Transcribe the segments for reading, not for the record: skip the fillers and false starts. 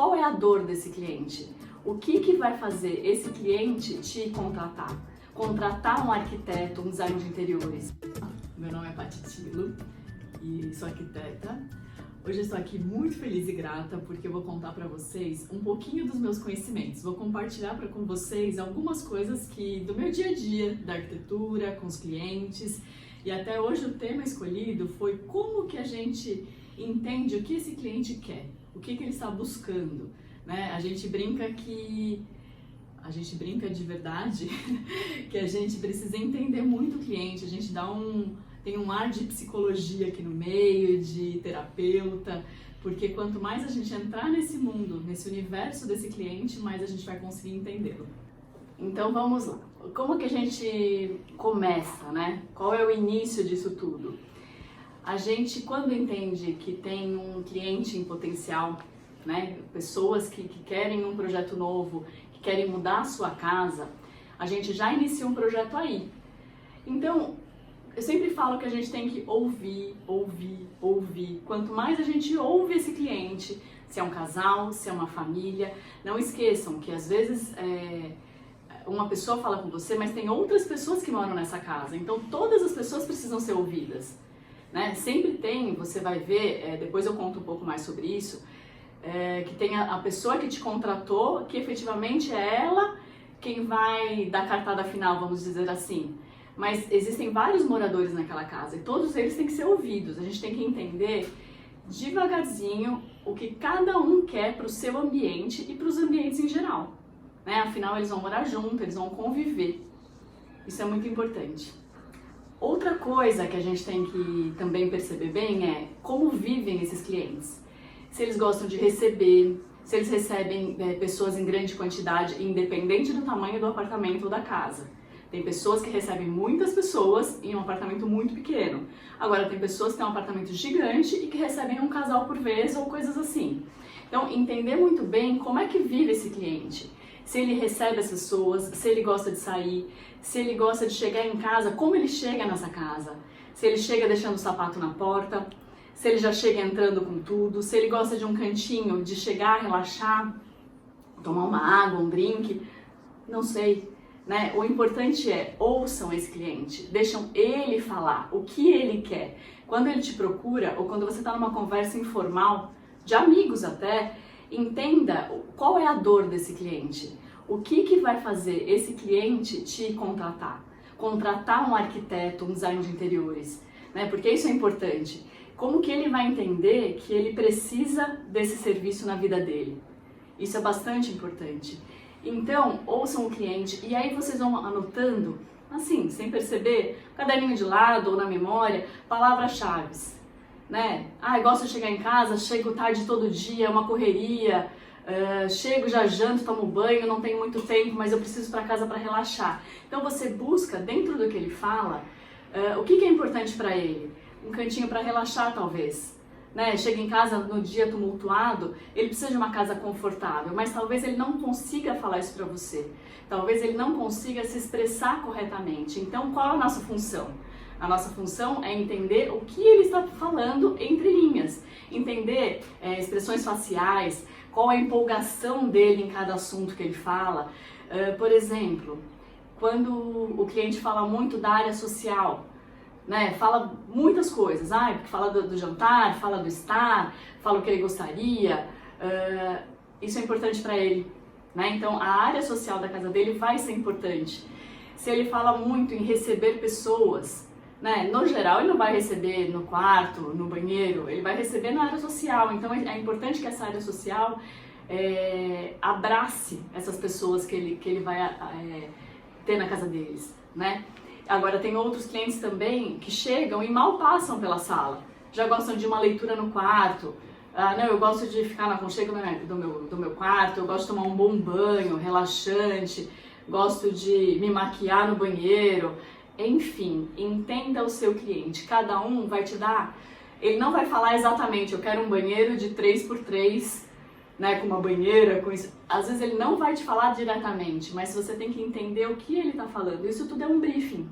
qual é a dor desse cliente? O que vai fazer esse cliente te contratar? Contratar um arquiteto, um designer de interiores. Meu nome é Paty Tilo e sou arquiteta. Hoje eu estou aqui muito feliz e grata porque eu vou contar para vocês um pouquinho dos meus conhecimentos. Vou compartilhar com vocês algumas coisas do meu dia a dia, da arquitetura, com os clientes. E até hoje o tema escolhido foi como que a gente entende o que esse cliente quer, o que ele está buscando, né? A gente brinca de verdade que a gente precisa entender muito o cliente, a gente tem um ar de psicologia aqui no meio, de terapeuta, porque quanto mais a gente entrar nesse mundo, nesse universo desse cliente, mais a gente vai conseguir entendê-lo. Então vamos lá. Como que a gente começa, né? Qual é o início disso tudo? A gente, quando entende que tem um cliente em potencial, né? Pessoas que querem um projeto novo, que querem mudar a sua casa, a gente já inicia um projeto aí. Então, eu sempre falo que a gente tem que ouvir. Quanto mais a gente ouve esse cliente, se é um casal, se é uma família, não esqueçam que às vezes uma pessoa fala com você, mas tem outras pessoas que moram nessa casa. Então todas as pessoas precisam ser ouvidas, né? Sempre tem, você vai ver, depois eu conto um pouco mais sobre isso, que tem a pessoa que te contratou, que efetivamente é ela quem vai dar a cartada final, vamos dizer assim. Mas existem vários moradores naquela casa e todos eles têm que ser ouvidos. A gente tem que entender devagarzinho o que cada um quer para o seu ambiente e para os ambientes em geral, né? Afinal, eles vão morar juntos, eles vão conviver. Isso é muito importante. Outra coisa que a gente tem que também perceber bem é como vivem esses clientes. Se eles gostam de receber, se eles recebem pessoas em grande quantidade, independente do tamanho do apartamento ou da casa. Tem pessoas que recebem muitas pessoas em um apartamento muito pequeno. Agora, tem pessoas que têm um apartamento gigante e que recebem um casal por vez ou coisas assim. Então, entender muito bem como é que vive esse cliente. Se ele recebe as pessoas, se ele gosta de sair, se ele gosta de chegar em casa, como ele chega nessa casa. Se ele chega deixando o sapato na porta, se ele já chega entrando com tudo, se ele gosta de um cantinho, de chegar, relaxar, tomar uma água, um drink, não sei. Né? O importante é, ouçam esse cliente, deixam ele falar o que ele quer. Quando ele te procura ou quando você está numa conversa informal, de amigos até, entenda qual é a dor desse cliente. O que vai fazer esse cliente te contratar? Contratar um arquiteto, um designer de interiores, né? Porque isso é importante. Como que ele vai entender que ele precisa desse serviço na vida dele? Isso é bastante importante. Então, ouçam o cliente e aí vocês vão anotando, assim, sem perceber, caderninho de lado ou na memória, palavras-chave, né? Eu gosto de chegar em casa, chego tarde todo dia, é uma correria, chego, já janto, tomo banho, não tenho muito tempo, mas eu preciso ir para casa para relaxar. Então você busca, dentro do que ele fala, o que é importante para ele. Um cantinho para relaxar, talvez. Né? Chega em casa no dia tumultuado, ele precisa de uma casa confortável, mas talvez ele não consiga falar isso para você. Talvez ele não consiga se expressar corretamente. Então, qual é a nossa função? A nossa função é entender o que ele está falando entre linhas, entender expressões faciais, qual a empolgação dele em cada assunto que ele fala. Por exemplo, quando o cliente fala muito da área social, né? Fala muitas coisas, porque fala do jantar, fala do estar, fala o que ele gostaria, isso é importante para ele, né? Então a área social da casa dele vai ser importante. Se ele fala muito em receber pessoas, né? No geral ele não vai receber no quarto, no banheiro, ele vai receber na área social, então é importante que essa área social abrace essas pessoas que ele vai ter na casa deles, né? Agora, tem outros clientes também que chegam e mal passam pela sala. Já gostam de uma leitura no quarto. Não, eu gosto de ficar no aconchego do meu quarto, eu gosto de tomar um bom banho, relaxante, gosto de me maquiar no banheiro. Enfim, entenda o seu cliente. Cada um vai te dar... Ele não vai falar exatamente, eu quero um banheiro de 3x3, né, com uma banheira, com isso. Às vezes ele não vai te falar diretamente, mas você tem que entender o que ele está falando. Isso tudo é um briefing.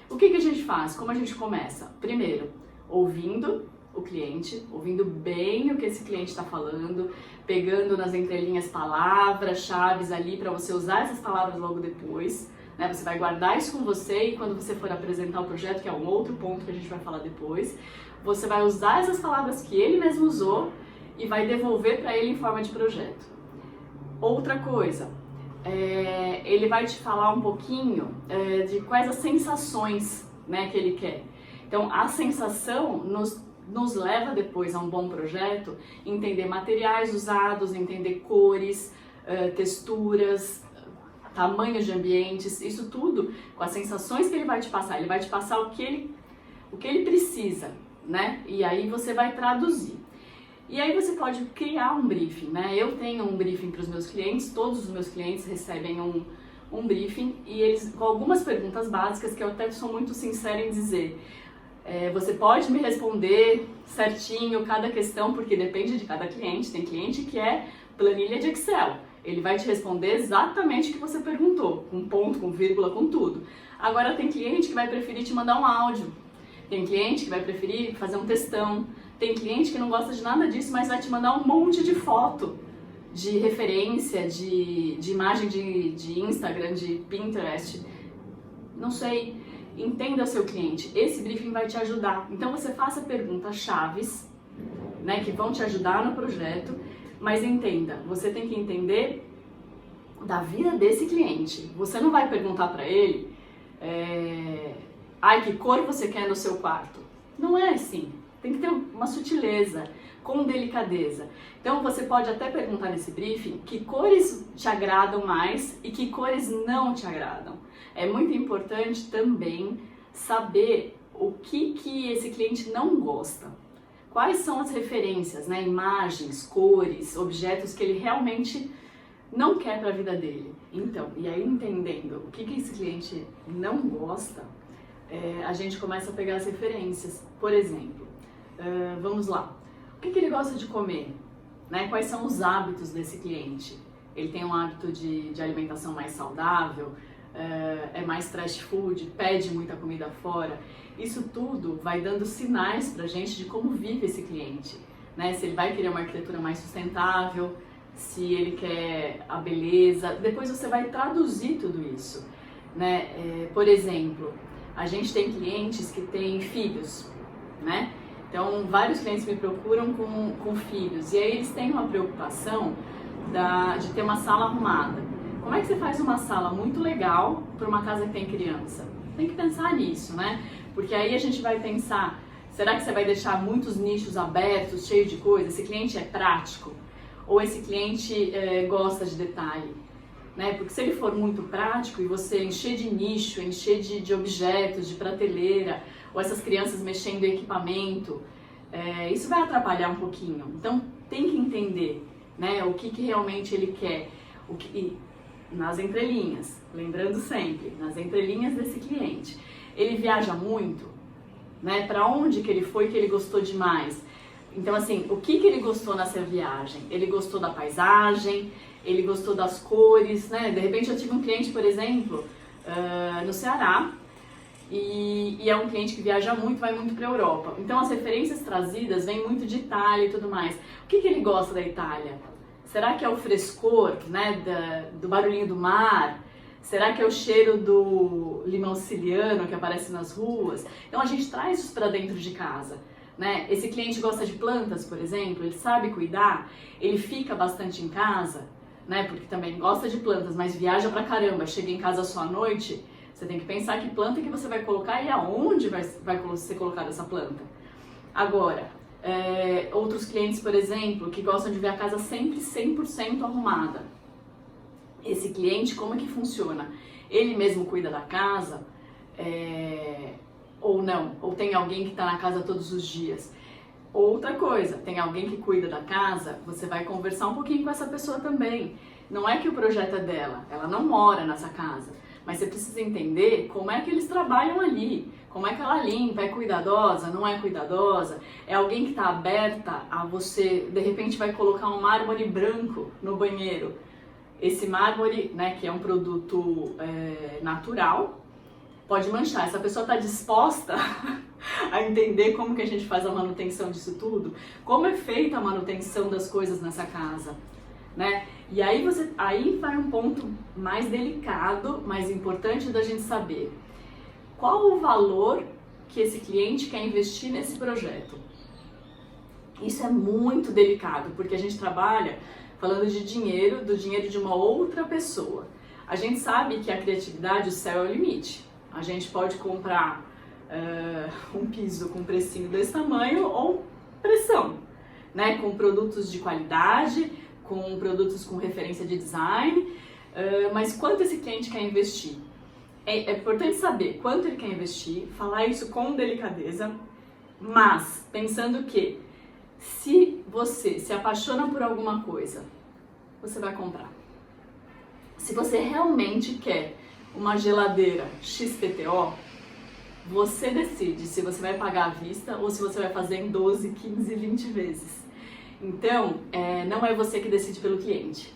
O que a gente faz? Como a gente começa? Primeiro, ouvindo o cliente, ouvindo bem o que esse cliente está falando, pegando nas entrelinhas palavras-chave ali para você usar essas palavras logo depois, né? Você vai guardar isso com você e quando você for apresentar o projeto, que é um outro ponto que a gente vai falar depois, você vai usar essas palavras que ele mesmo usou e vai devolver para ele em forma de projeto. Outra coisa, ele vai te falar um pouquinho de quais as sensações, né, que ele quer. Então, a sensação nos leva depois a um bom projeto, entender materiais usados, entender cores, texturas, tamanhos de ambientes, isso tudo com as sensações que ele vai te passar. Ele vai te passar o que ele precisa, né? E aí você vai traduzir. E aí você pode criar um briefing, né? Eu tenho um briefing para os meus clientes, todos os meus clientes recebem um briefing e eles com algumas perguntas básicas que eu até sou muito sincera em dizer. Você pode me responder certinho cada questão, porque depende de cada cliente. Tem cliente que é planilha de Excel. Ele vai te responder exatamente o que você perguntou, com ponto, com vírgula, com tudo. Agora tem cliente que vai preferir te mandar um áudio. Tem cliente que vai preferir fazer um textão. Tem cliente que não gosta de nada disso, mas vai te mandar um monte de foto, de referência, de imagem de Instagram, de Pinterest. Não sei. Entenda o seu cliente. Esse briefing vai te ajudar. Então você faça perguntas chaves, né, que vão te ajudar no projeto, mas entenda, você tem que entender da vida desse cliente. Você não vai perguntar para ele, que cor você quer no seu quarto. Não é assim. Tem que ter uma sutileza, com delicadeza. Então você pode até perguntar nesse briefing que cores te agradam mais e que cores não te agradam. É muito importante também saber o que esse cliente não gosta. Quais são as referências, né? Imagens, cores, objetos que ele realmente não quer para a vida dele. Então, e aí entendendo o que esse cliente não gosta, a gente começa a pegar as referências. Por exemplo, vamos lá. O que ele gosta de comer? Né? Quais são os hábitos desse cliente? Ele tem um hábito de alimentação mais saudável? É mais trash food? Pede muita comida fora? Isso tudo vai dando sinais pra gente de como vive esse cliente. Né? Se ele vai querer uma arquitetura mais sustentável, se ele quer a beleza. Depois você vai traduzir tudo isso. Né? Por exemplo, a gente tem clientes que têm filhos, né? Então, vários clientes me procuram com filhos e aí eles têm uma preocupação de ter uma sala arrumada. Como é que você faz uma sala muito legal para uma casa que tem criança? Tem que pensar nisso, né? Porque aí a gente vai pensar, será que você vai deixar muitos nichos abertos, cheios de coisa? Esse cliente é prático? Ou esse cliente gosta de detalhe? Né? Porque se ele for muito prático e você encher de nicho, encher de objetos, de prateleira, ou essas crianças mexendo em equipamento, isso vai atrapalhar um pouquinho. Então tem que entender, né, o que realmente ele quer, nas entrelinhas, lembrando sempre, nas entrelinhas desse cliente. Ele viaja muito, né? Para onde que ele foi que ele gostou demais? Então assim, o que ele gostou nessa viagem? Ele gostou da paisagem, ele gostou das cores, né? De repente eu tive um cliente, por exemplo, no Ceará, e é um cliente que viaja muito, vai muito para a Europa. Então as referências trazidas vêm muito de Itália e tudo mais. O que ele gosta da Itália? Será que é o frescor, né, do barulhinho do mar? Será que é o cheiro do limão siciliano que aparece nas ruas? Então a gente traz isso para dentro de casa. Né? Esse cliente gosta de plantas, por exemplo, ele sabe cuidar, ele fica bastante em casa, né? Porque também gosta de plantas, mas viaja pra caramba, chega em casa só à noite. Você tem que pensar que planta que você vai colocar e aonde vai ser colocada essa planta. Agora, outros clientes, por exemplo, que gostam de ver a casa sempre 100% arrumada. Esse cliente, como é que funciona? Ele mesmo cuida da casa, ou não? Ou tem alguém que está na casa todos os dias? Outra coisa, tem alguém que cuida da casa, você vai conversar um pouquinho com essa pessoa também. Não é que o projeto é dela, ela não mora nessa casa. Mas você precisa entender como é que eles trabalham ali, como é que ela limpa, é cuidadosa, não é cuidadosa, é alguém que está aberta a você, de repente vai colocar um mármore branco no banheiro. Esse mármore, né, que é um produto natural, pode manchar. Essa pessoa está disposta a entender como que a gente faz a manutenção disso tudo, como é feita a manutenção das coisas nessa casa, né? E aí vai um ponto mais delicado, mais importante da gente saber. Qual o valor que esse cliente quer investir nesse projeto? Isso é muito delicado, porque a gente trabalha falando de dinheiro, do dinheiro de uma outra pessoa. A gente sabe que a criatividade, o céu é o limite. A gente pode comprar um piso com um precinho desse tamanho ou pressão, né? Com produtos de qualidade, com produtos com referência de design, mas quanto esse cliente quer investir? É importante saber quanto ele quer investir, falar isso com delicadeza, mas pensando que se você se apaixona por alguma coisa, você vai comprar. Se você realmente quer uma geladeira XPTO, você decide se você vai pagar à vista ou se você vai fazer em 12, 15, 20 vezes. Então, não é você que decide pelo cliente,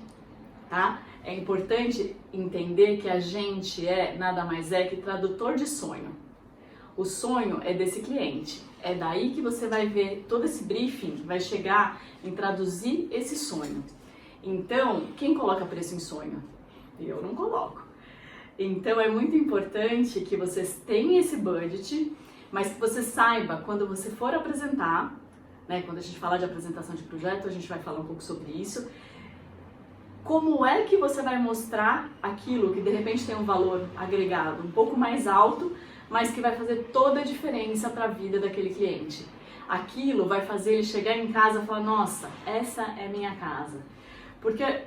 tá? É importante entender que a gente nada mais é que tradutor de sonho. O sonho é desse cliente. É daí que você vai ver todo esse briefing, vai chegar em traduzir esse sonho. Então, quem coloca preço em sonho? Eu não coloco. Então, é muito importante que vocês tenham esse budget, mas que você saiba, quando você for apresentar, né, quando a gente falar de apresentação de projeto, a gente vai falar um pouco sobre isso, como é que você vai mostrar aquilo que de repente tem um valor agregado um pouco mais alto, mas que vai fazer toda a diferença para a vida daquele cliente. Aquilo vai fazer ele chegar em casa e falar, nossa, essa é minha casa. Porque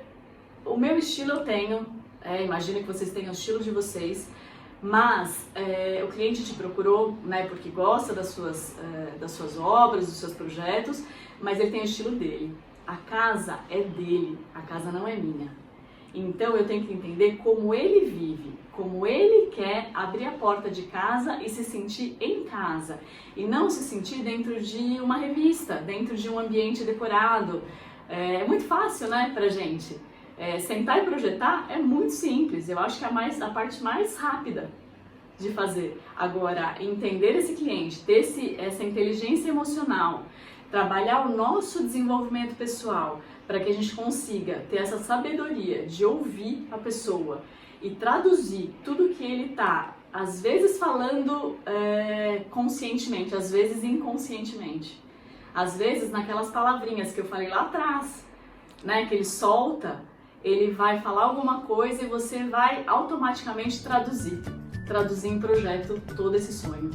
o meu estilo eu tenho, imagino que vocês tenham o estilo de vocês, mas o cliente te procurou, né, porque gosta das suas obras, dos seus projetos, mas ele tem o estilo dele. A casa é dele, a casa não é minha. Então eu tenho que entender como ele vive, como ele quer abrir a porta de casa e se sentir em casa. E não se sentir dentro de uma revista, dentro de um ambiente decorado. É muito fácil, né, pra gente. Sentar e projetar é muito simples, eu acho que é a parte mais rápida de fazer. Agora, entender esse cliente, ter essa inteligência emocional, trabalhar o nosso desenvolvimento pessoal para que a gente consiga ter essa sabedoria de ouvir a pessoa e traduzir tudo que ele está, às vezes falando conscientemente, às vezes inconscientemente, às vezes naquelas palavrinhas que eu falei lá atrás, né, que ele solta, ele vai falar alguma coisa e você vai automaticamente traduzir em projeto todo esse sonho.